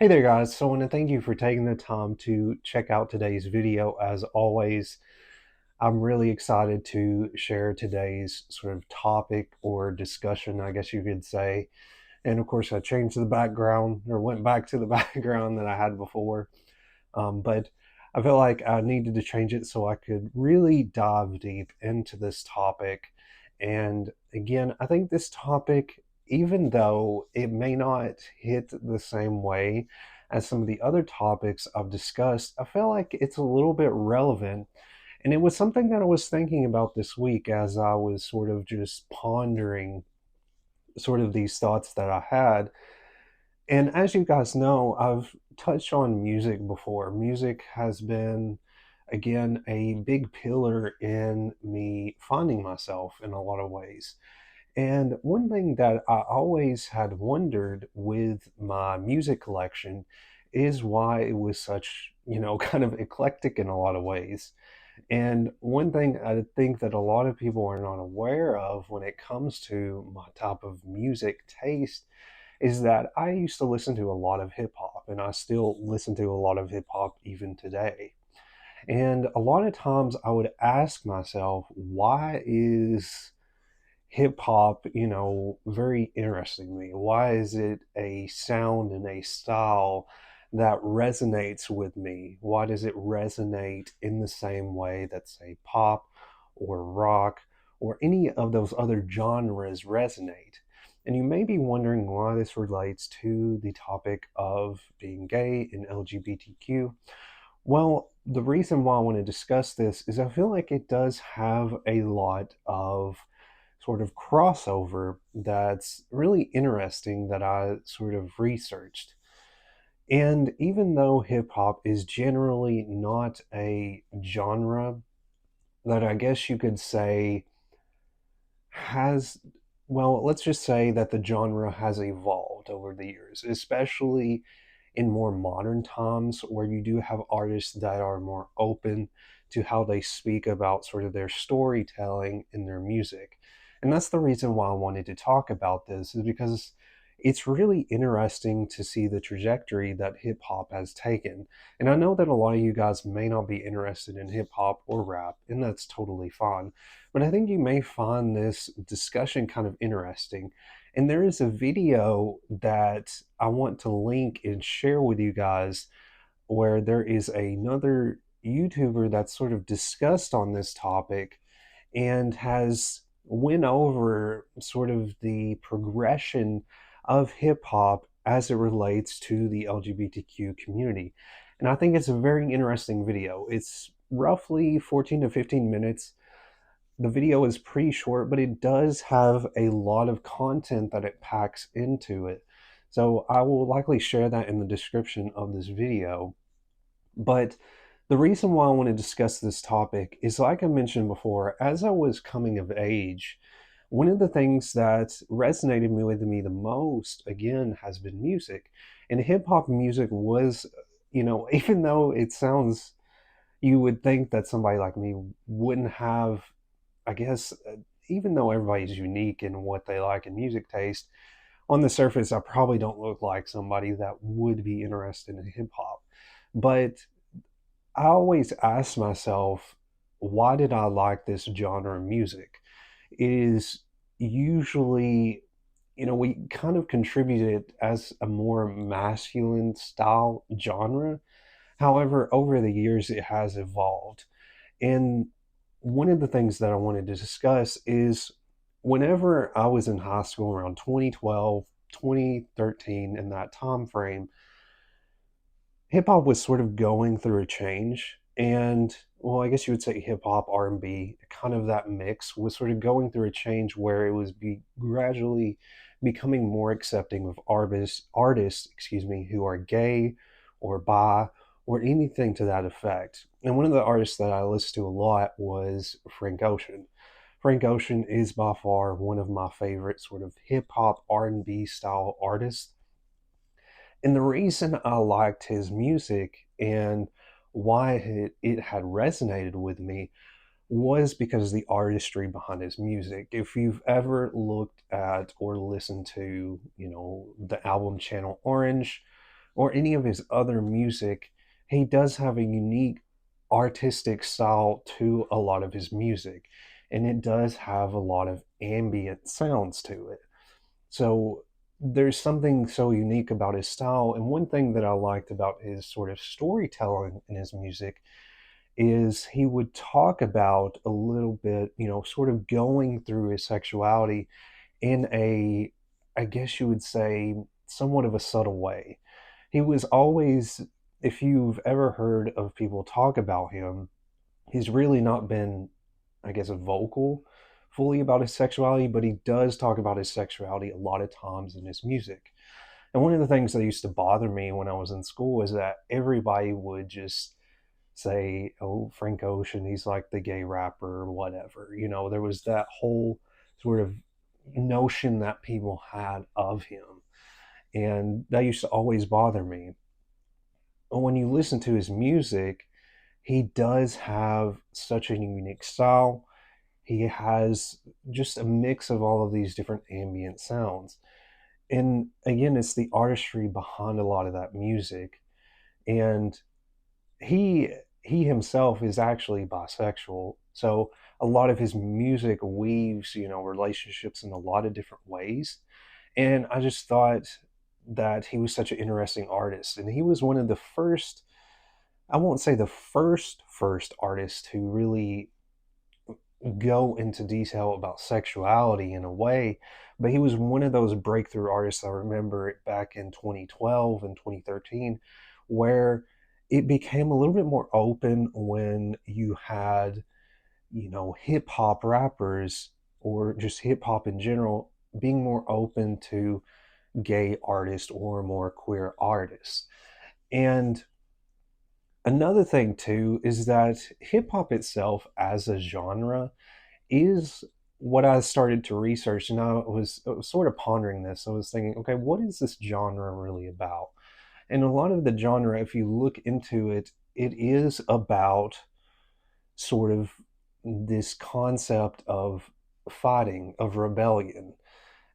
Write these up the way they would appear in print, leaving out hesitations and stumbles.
Hey there guys, so I want to thank you for taking the time to check out today's video. As always, I'm really excited to share today's sort of topic or discussion, I guess you could say. And of course, I changed the background or went back to the background that I had before. But I felt like I needed to change it so I could really dive deep into this topic. And again, I think this topic, even though it may not hit the same way as some of the other topics I've discussed, I feel like it's a little bit relevant. And it was something that I was thinking about this week as I was sort of just pondering sort of these thoughts that I had. And as you guys know, I've touched on music before. Music has been, again, a big pillar in me finding myself in a lot of ways. And one thing that I always had wondered with my music collection is why it was such, kind of eclectic in a lot of ways. And one thing I think that a lot of people are not aware of when it comes to my type of music taste is that I used to listen to a lot of hip hop, and I still listen to a lot of hip hop even today. And a lot of times I would ask myself, why is hip hop, very interesting to me? Why is it a sound and a style that resonates with me? Why does it resonate in the same way that, say, pop or rock or any of those other genres resonate? And you may be wondering why this relates to the topic of being gay and LGBTQ. Well, the reason why I want to discuss this is I feel like it does have a lot of sort of crossover that's really interesting that I sort of researched. And even though hip hop is generally not a genre that I guess you could say has, well, let's just say that the genre has evolved over the years, especially in more modern times where you do have artists that are more open to how they speak about sort of their storytelling in their music. And that's the reason why I wanted to talk about this, is because it's really interesting to see the trajectory that hip hop has taken. And I know that a lot of you guys may not be interested in hip hop or rap, and that's totally fine. But I think you may find this discussion kind of interesting. And there is a video that I want to link and share with you guys where there is another YouTuber that's sort of discussed on this topic and has went over sort of the progression of hip hop as it relates to the LGBTQ community. And I think it's a very interesting video. It's roughly 14 to 15 minutes. The video is pretty short, but it does have a lot of content that it packs into it. So I will likely share that in the description of this video. But the reason why I want to discuss this topic is, like I mentioned before, as I was coming of age, one of the things that resonated with me the most, again, has been music. And hip hop music was, even though it sounds, you would think that somebody like me wouldn't have, I guess, even though everybody's unique in what they like in music taste, on the surface, I probably don't look like somebody that would be interested in hip hop. But I always ask myself, why did I like this genre of music? It is usually, we kind of contributed it as a more masculine style genre. However, over the years, it has evolved. And one of the things that I wanted to discuss is whenever I was in high school around 2012, 2013, in that time frame, hip hop was sort of going through a change. And well, I guess you would say hip hop, R&B, kind of that mix was sort of going through a change where it was gradually becoming more accepting of excuse me, who are gay or bi or anything to that effect. And one of the artists that I listened to a lot was Frank Ocean. Frank Ocean is by far one of my favorite sort of hip hop R&B style artists. And the reason I liked his music and why it had resonated with me was because of the artistry behind his music. If you've ever looked at or listened to, the album Channel Orange, or any of his other music, he does have a unique artistic style to a lot of his music, and it does have a lot of ambient sounds to it. So there's something so unique about his style. And one thing that I liked about his sort of storytelling in his music is he would talk about a little bit, sort of going through his sexuality in a, I guess you would say, somewhat of a subtle way. He was always, if you've ever heard of people talk about him, he's really not been, I guess, vocal fully about his sexuality, but he does talk about his sexuality a lot of times in his music. And one of the things that used to bother me when I was in school is that everybody would just say, "Oh, Frank Ocean, he's like the gay rapper or whatever." There was that whole sort of notion that people had of him. And that used to always bother me. But when you listen to his music, he does have such a unique style. He has just a mix of all of these different ambient sounds. And again, it's the artistry behind a lot of that music. And he he himself is actually bisexual. So a lot of his music weaves, relationships in a lot of different ways. And I just thought that he was such an interesting artist. And he was one of the first, I won't say the first artist to really go into detail about sexuality in a way, but he was one of those breakthrough artists. I remember it back in 2012 and 2013, where it became a little bit more open when you had, hip hop rappers or just hip hop in general being more open to gay artists or more queer artists. And another thing too is that hip hop itself as a genre is what I started to research, and I was sort of pondering this. I was thinking, okay, what is this genre really about? And a lot of the genre, if you look into it, it is about sort of this concept of fighting, of rebellion.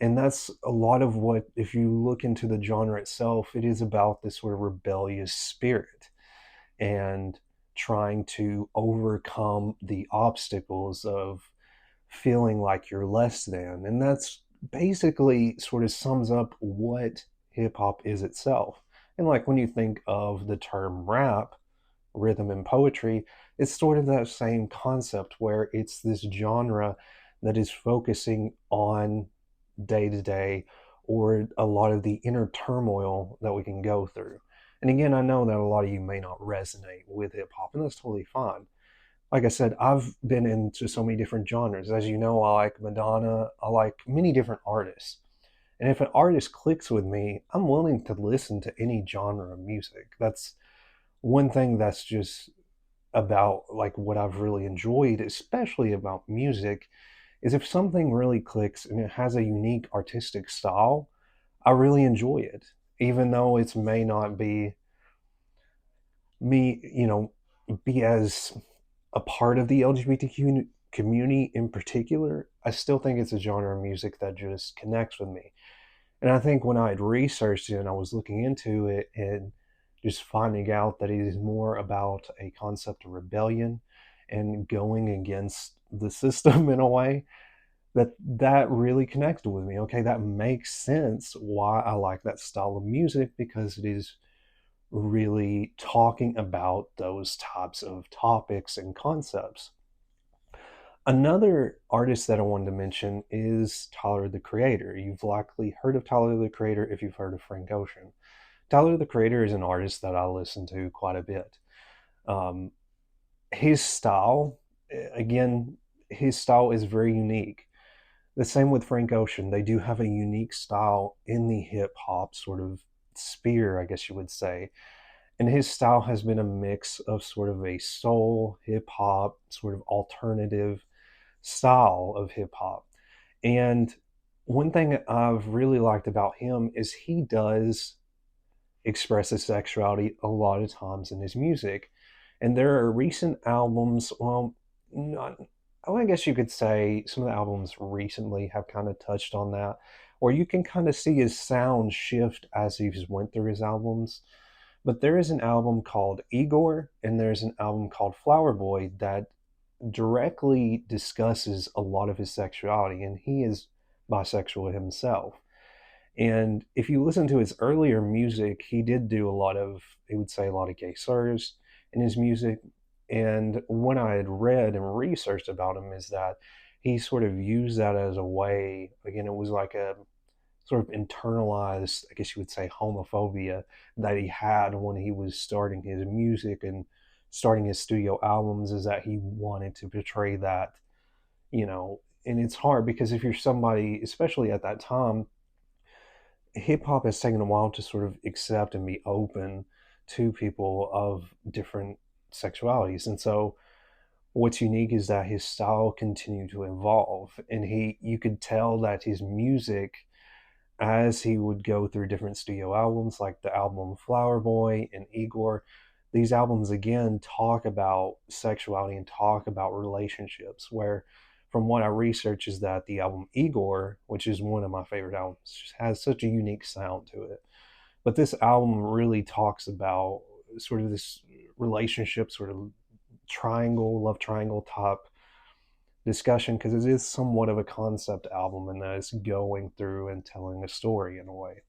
And that's a lot of what, if you look into the genre itself, it is about this sort of rebellious spirit and trying to overcome the obstacles of feeling like you're less than. And that's basically sort of sums up what hip hop is itself. And like when you think of the term rap, rhythm and poetry, it's sort of that same concept where it's this genre that is focusing on day to day or a lot of the inner turmoil that we can go through. And again, I know that a lot of you may not resonate with hip hop, and that's totally fine. Like I said, I've been into so many different genres. As you know, I like Madonna, I like many different artists. And if an artist clicks with me, I'm willing to listen to any genre of music. That's one thing that's just about like what I've really enjoyed, especially about music, is if something really clicks and it has a unique artistic style, I really enjoy it. Even though it may not be me, be as a part of the LGBTQ community in particular, I still think it's a genre of music that just connects with me. And I think when I had researched it and I was looking into it and just finding out that it is more about a concept of rebellion and going against the system in a way, that really connected with me. Okay, that makes sense why I like that style of music, because it is really talking about those types of topics and concepts. Another artist that I wanted to mention is Tyler the Creator. You've likely heard of Tyler the Creator if you've heard of Frank Ocean. Tyler the Creator is an artist that I listen to quite a bit. Um, his style, again, his style is very unique. The same with Frank Ocean. They do have a unique style in the hip hop sort of sphere, I guess you would say. And his style has been a mix of sort of a soul, hip hop, sort of alternative style of hip hop. And one thing I've really liked about him is he does express his sexuality a lot of times in his music. And there are recent albums, well, not, oh, I guess you could say some of the albums recently have kind of touched on that, or you can kind of see his sound shift as he's went through his albums. But there is an album called Igor, and there's an album called Flower Boy that directly discusses a lot of his sexuality, and he is bisexual himself. And if you listen to his earlier music, he did do a lot of, he would say a lot of gay slurs in his music. And what I had read and researched about him is that he sort of used that as a way, again, it was like a sort of internalized, I guess you would say, homophobia that he had when he was starting his music and starting his studio albums, is that he wanted to portray that, you know, and it's hard because if you're somebody, especially at that time, hip hop has taken a while to sort of accept and be open to people of different sexualities. And so what's unique is that his style continued to evolve, and he, you could tell that his music, as he would go through different studio albums like the album Flower Boy and Igor, these albums again talk about sexuality and talk about relationships. Where, from what I research, is that the album Igor, which is one of my favorite albums, just has such a unique sound to it. But this album really talks about sort of this relationship, sort of triangle, love triangle type discussion, because it is somewhat of a concept album and that it's going through and telling a story in a way.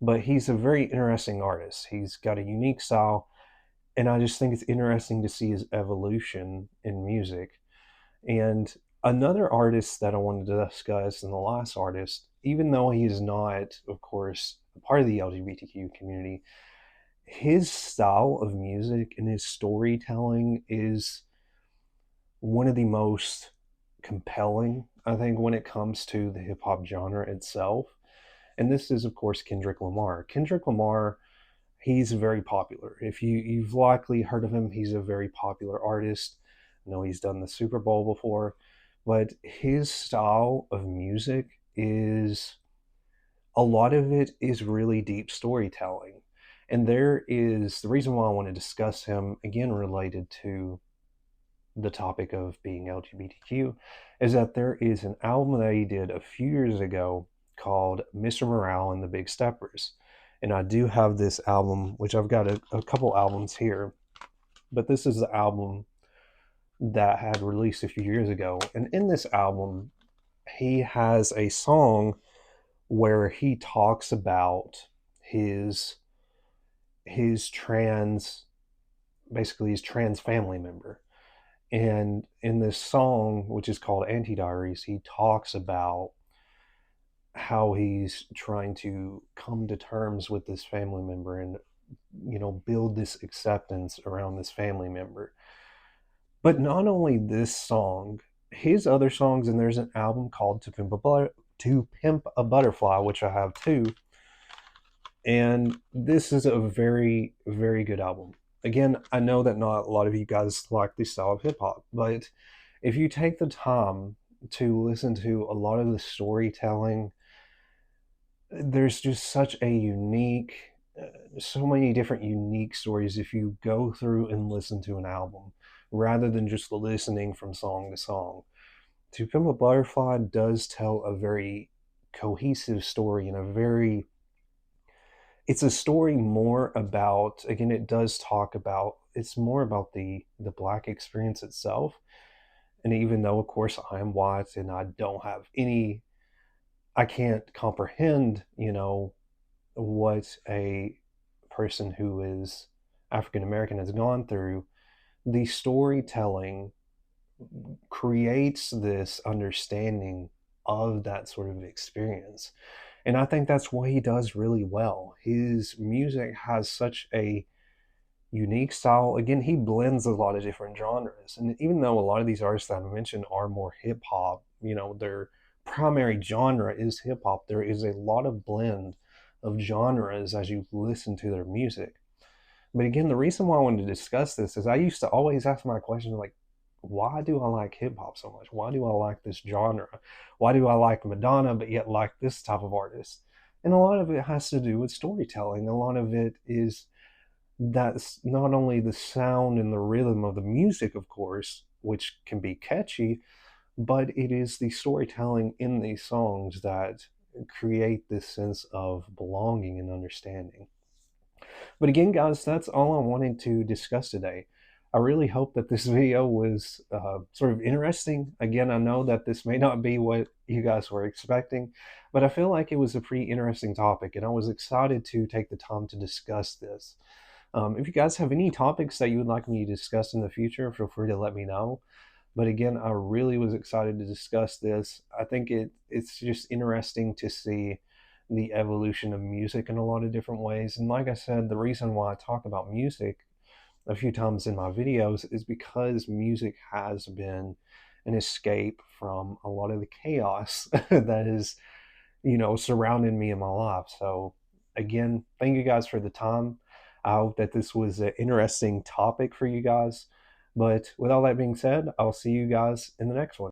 But he's a very interesting artist. He's got a unique style, and I just think it's interesting to see his evolution in music. And another artist that I wanted to discuss, and the last artist, even though he is not, of course, a part of the LGBTQ community, his style of music and his storytelling is one of the most compelling, I think, when it comes to the hip hop genre itself. And this is, of course, Kendrick Lamar. Kendrick Lamar, he's very popular. If you've likely heard of him, he's a very popular artist. I know he's done the Super Bowl before, but his style of music is, a lot of it is really deep storytelling. And there is the reason why I want to discuss him, again, related to the topic of being LGBTQ, is that there is an album that he did a few years ago called Mr. Morale and the Big Steppers. And I do have this album, which I've got a couple albums here, but this is the album that had released a few years ago. And in this album, he has a song where he talks about his trans, basically his trans family member. And in this song, which is called Anti Diaries, he talks about how he's trying to come to terms with this family member and, you know, build this acceptance around this family member. But not only this song, his other songs, and there's an album called To Pimp a Butterfly, which I have too. And this is a very, very good album. Again, I know that not a lot of you guys like this style of hip hop, but if you take the time to listen to a lot of the storytelling, there's just such a unique, so many different unique stories if you go through and listen to an album rather than just listening from song to song. To Pimp a Butterfly does tell a very cohesive story and a very, it's a story more about, again, it does talk about, it's more about the black experience itself. And even though, of course, I am white and I don't have any, I can't comprehend, you know, what a person who is African American has gone through, the storytelling creates this understanding of that sort of experience. And I think that's what he does really well. His music has such a unique style. Again, he blends a lot of different genres. And even though a lot of these artists that I mentioned are more hip hop, you know, their primary genre is hip hop, there is a lot of blend of genres as you listen to their music. But again, the reason why I wanted to discuss this is I used to always ask my question like, why do I like hip hop so much? Why do I like this genre? Why do I like Madonna but yet like this type of artist? And a lot of it has to do with storytelling. A lot of it is that's not only the sound and the rhythm of the music, of course, which can be catchy, but it is the storytelling in these songs that create this sense of belonging and understanding. But again, guys, that's all I wanted to discuss today. I really hope that this video was sort of interesting. Again, I know that this may not be what you guys were expecting, but I feel like it was a pretty interesting topic, and I was excited to take the time to discuss this. If you guys have any topics that you would like me to discuss in the future, feel free to let me know. But again, I really was excited to discuss this. I think it's just interesting to see the evolution of music in a lot of different ways. And like I said, the reason why I talk about music a few times in my videos is because music has been an escape from a lot of the chaos that is, surrounding me in my life. So again, thank you guys for the time. I hope that this was an interesting topic for you guys. But with all that being said, I'll see you guys in the next one.